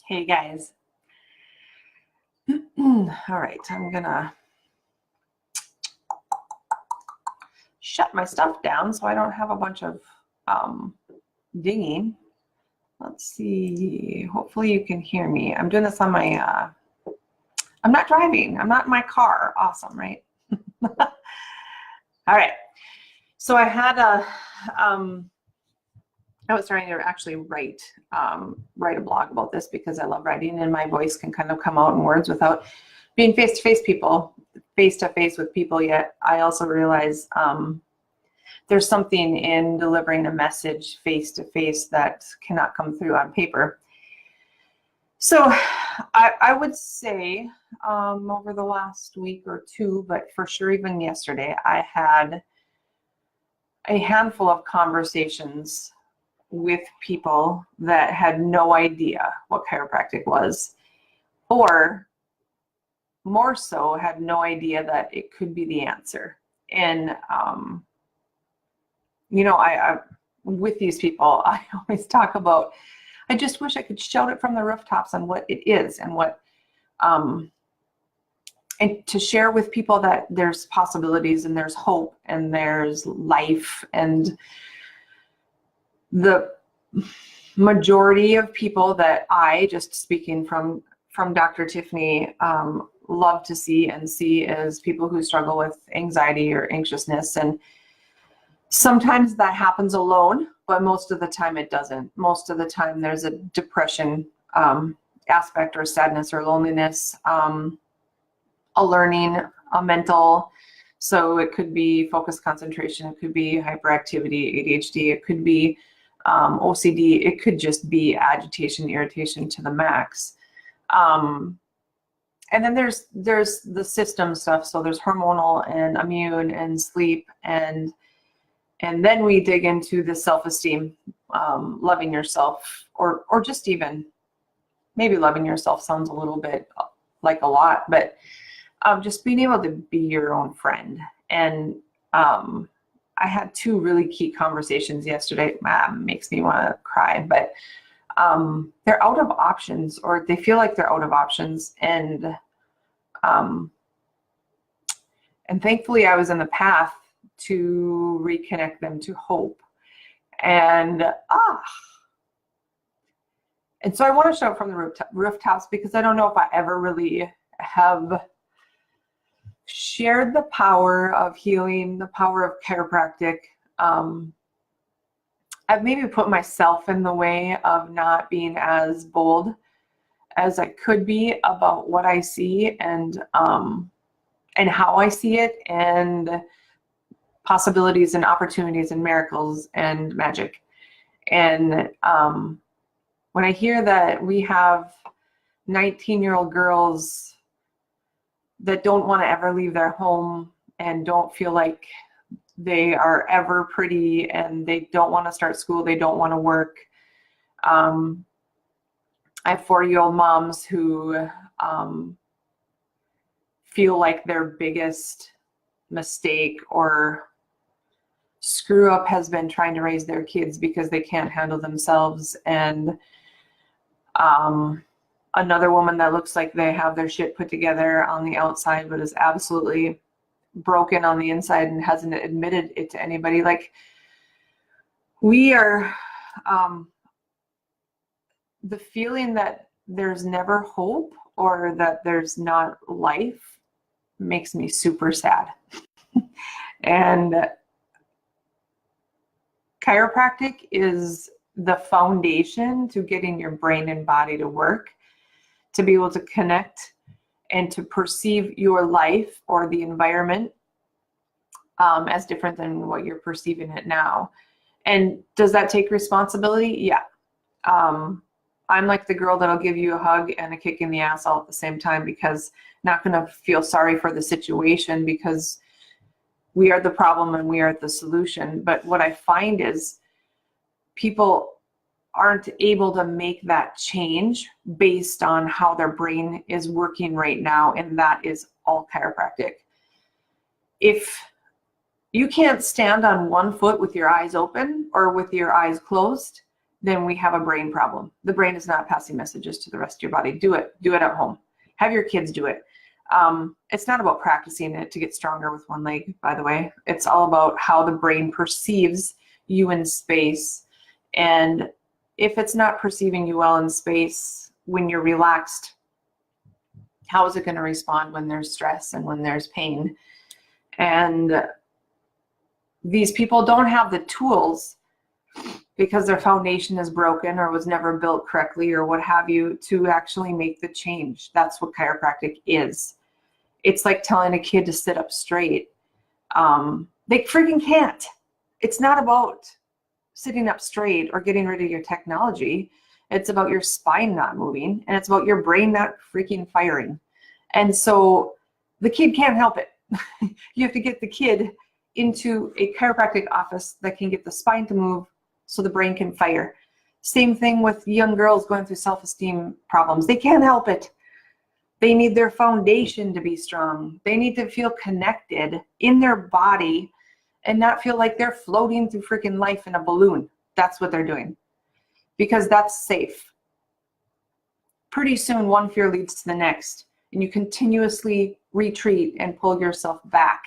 Hey guys. All right, I'm gonna shut my stuff down so I don't have a bunch of dinging. Let's see, hopefully you can hear me. I'm doing this on my, I'm not driving, I'm not in my car. Awesome, right? All right, so I had I was trying to actually write a blog about this because I love writing and my voice can kind of come out in words without being face-to-face with people yet. I also realize there's something in delivering a message face-to-face that cannot come through on paper. So I would say over the last week or two, but for sure even yesterday, I had a handful of conversations with people that had no idea what chiropractic was, or more so had no idea that it could be the answer. And you know, I with these people, I always talk about, I just wish I could shout it from the rooftops on what it is and what and to share with people that there's possibilities and there's hope and there's life. And the majority of people that I, just speaking from Dr. Tiffany, love to see as people who struggle with anxiety or anxiousness. And sometimes that happens alone, but most of the time it doesn't. Most of the time there's a depression aspect or sadness or loneliness, a learning, a mental. So it could be focus concentration, it could be hyperactivity, ADHD, it could be OCD, it could just be agitation, irritation to the max. And then there's the system stuff. So there's hormonal and immune and sleep, and then we dig into the self-esteem, loving yourself, or just even maybe loving yourself sounds a little bit like a lot, but just being able to be your own friend. And I had two really key conversations yesterday. Makes me want to cry, but they're out of options, or they feel like they're out of options. And thankfully I was in the path to reconnect them to hope. And so I want to shout from the rooftops because I don't know if I ever really have shared the power of healing, the power of chiropractic. I've maybe put myself in the way of not being as bold as I could be about what I see and how I see it, and possibilities and opportunities and miracles and magic. And when I hear that we have 19-year-old girls that don't want to ever leave their home and don't feel like they are ever pretty, and they don't want to start school, they don't want to work. I have 40-year-old moms who feel like their biggest mistake or screw up has been trying to raise their kids because they can't handle themselves. And another woman that looks like they have their shit put together on the outside but is absolutely broken on the inside and hasn't admitted it to anybody. Like, we are the feeling that there's never hope or that there's not life makes me super sad. And chiropractic is the foundation to getting your brain and body to work, to be able to connect and to perceive your life or the environment as different than what you're perceiving it now. And does that take responsibility? Yeah. I'm like the girl that'll give you a hug and a kick in the ass all at the same time, because not going to feel sorry for the situation, because we are the problem and we are the solution. But what I find is people aren't able to make that change based on how their brain is working right now, and that is all chiropractic. If you can't stand on one foot with your eyes open or with your eyes closed, then we have a brain problem. The brain is not passing messages to the rest of your body. Do it. Do it at home. Have your kids do it. It's not about practicing it to get stronger with one leg, by the way. It's all about how the brain perceives you in space. And if it's not perceiving you well in space when you're relaxed, how is it going to respond when there's stress and when there's pain? And these people don't have the tools because their foundation is broken or was never built correctly or what have you to actually make the change. That's what chiropractic is. It's like telling a kid to sit up straight. They freaking can't. It's not about sitting up straight or getting rid of your technology. It's about your spine not moving, and it's about your brain not freaking firing. And so the kid can't help it. You have to get the kid into a chiropractic office that can get the spine to move so the brain can fire. Same thing with young girls going through self-esteem problems. They can't help it. They need their foundation to be strong. They need to feel connected in their body and not feel like they're floating through freaking life in a balloon. That's what they're doing, because that's safe. Pretty soon one fear leads to the next, and you continuously retreat and pull yourself back.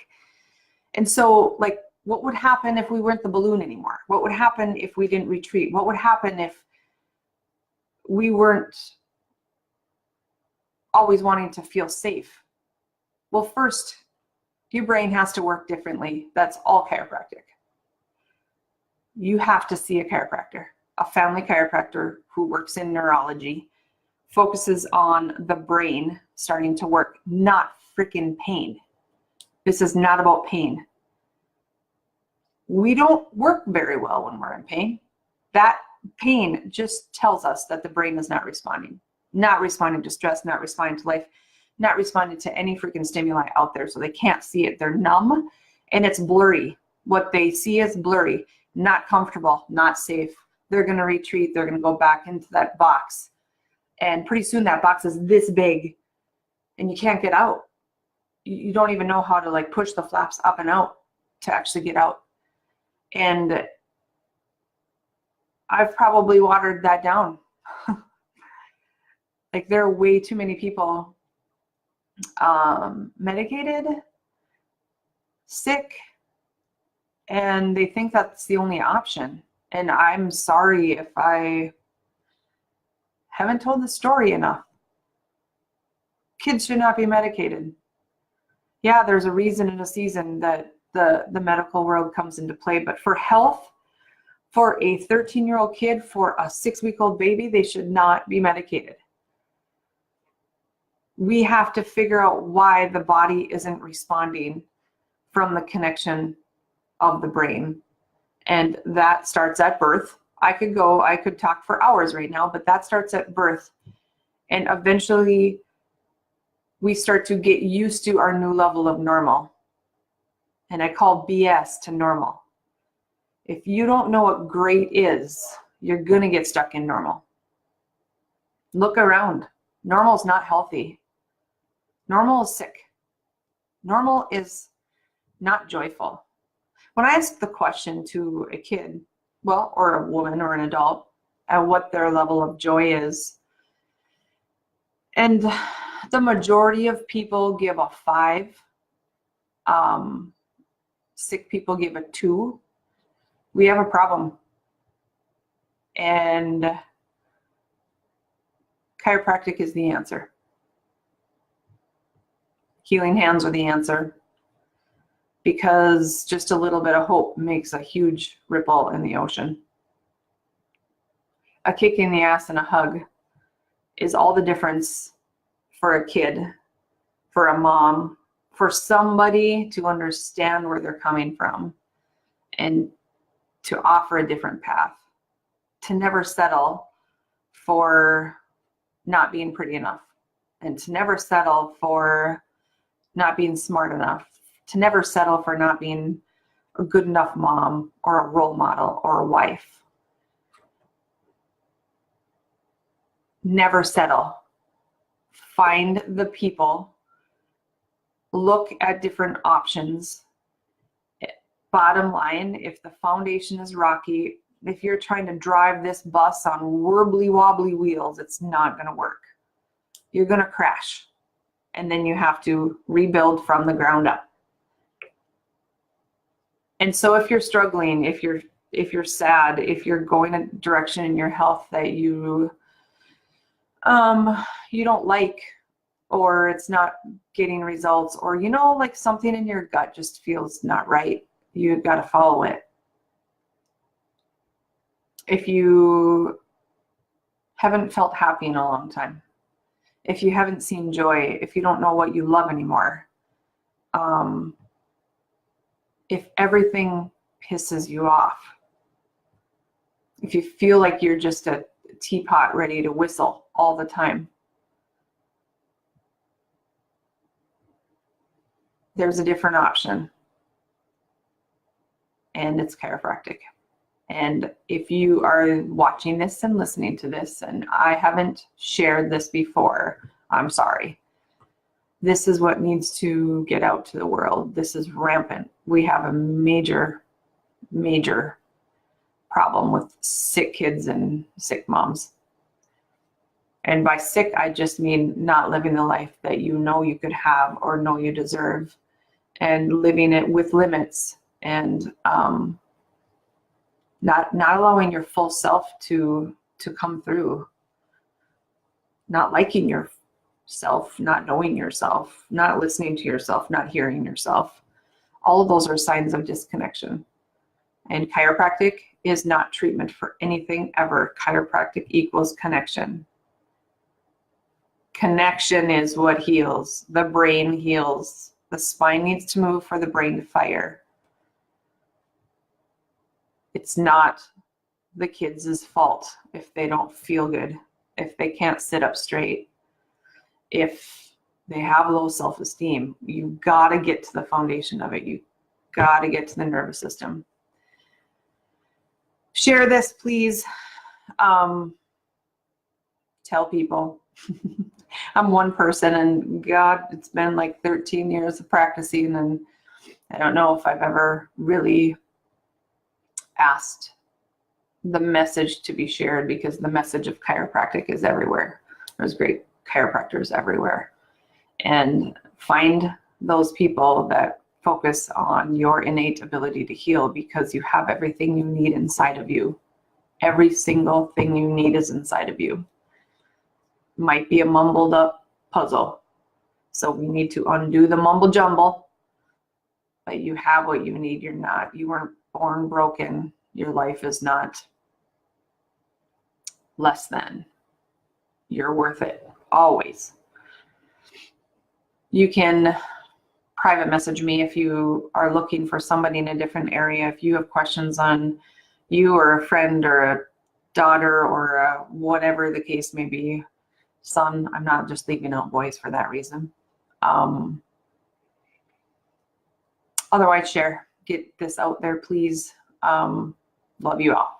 And so, like, what would happen if we weren't the balloon anymore? What would happen if we didn't retreat? What would happen if we weren't always wanting to feel safe? Well, first, your brain has to work differently. That's all chiropractic. You have to see a chiropractor, a family chiropractor who works in neurology, focuses on the brain starting to work, not freaking pain. This is not about pain. We don't work very well when we're in pain. That pain just tells us that the brain is not responding to stress, not responding to life, not responding to any freaking stimuli out there. So they can't see it. They're numb and it's blurry. What they see is blurry, not comfortable, not safe. They're going to retreat. They're going to go back into that box. And pretty soon that box is this big and you can't get out. You don't even know how to like push the flaps up and out to actually get out. And I've probably watered that down. Like, there are way too many people medicated, sick, and they think that's the only option. And I'm sorry if I haven't told the story enough. Kids should not be medicated. Yeah, there's a reason and a season that the medical world comes into play, but for health, for a 13-year-old kid, for a 6-week-old baby, they should not be medicated. We have to figure out why the body isn't responding from the connection of the brain. And that starts at birth. I could talk for hours right now, but that starts at birth. And eventually we start to get used to our new level of normal. And I call BS to normal. If you don't know what great is, you're going to get stuck in normal. Look around. Normal is not healthy. Normal is sick. Normal is not joyful. When I ask the question to a kid, well, or a woman or an adult, at what their level of joy is, and the majority of people give a 5, sick people give a 2, we have a problem. And chiropractic is the answer. Healing hands are the answer, because just a little bit of hope makes a huge ripple in the ocean. A kick in the ass and a hug is all the difference for a kid, for a mom, for somebody to understand where they're coming from and to offer a different path, to never settle for not being pretty enough, and to never settle for not being smart enough, to never settle for not being a good enough mom or a role model or a wife. Never settle. Find the people. Look at different options. Bottom line, if the foundation is rocky, If you're trying to drive this bus on wibbly wobbly wheels, it's not going to work. You're going to crash. And then you have to rebuild from the ground up. And so if you're struggling, if you're sad, if you're going a direction in your health that you don't like, or it's not getting results, or like something in your gut just feels not right, you've got to follow it. If you haven't felt happy in a long time, if you haven't seen joy, if you don't know what you love anymore, if everything pisses you off, if you feel like you're just a teapot ready to whistle all the time, there's a different option, and it's chiropractic. And if you are watching this and listening to this, and I haven't shared this before, I'm sorry. This is what needs to get out to the world. This is rampant. We have a major, major problem with sick kids and sick moms. And by sick, I just mean not living the life that you know you could have or know you deserve, and living it with limits, and not allowing your full self to come through, not liking yourself, not knowing yourself, not listening to yourself, not hearing yourself. All of those are signs of disconnection. And chiropractic is not treatment for anything ever. Chiropractic equals connection. Connection is what heals. The brain heals. The spine needs to move for the brain to fire. It's not the kids' fault if they don't feel good, if they can't sit up straight, if they have low self-esteem. You gotta get to the foundation of it. You gotta get to the nervous system. Share this, please. Tell people. I'm one person, and God, it's been like 13 years of practicing, and I don't know if I've ever really asked the message to be shared, because the message of chiropractic is everywhere. There's great chiropractors everywhere. And find those people that focus on your innate ability to heal, because you have everything you need inside of you. Every single thing you need is inside of you. Might be a mumbled up puzzle. So we need to undo the mumble jumble. But you have what you need. You weren't born broken. Your life is not less than. You're worth it, always. You can private message me if you are looking for somebody in a different area. If you have questions on you or a friend or a daughter or whatever the case may be, son, I'm not just leaving out boys for that reason. Otherwise, share. Get this out there, please. Love you all.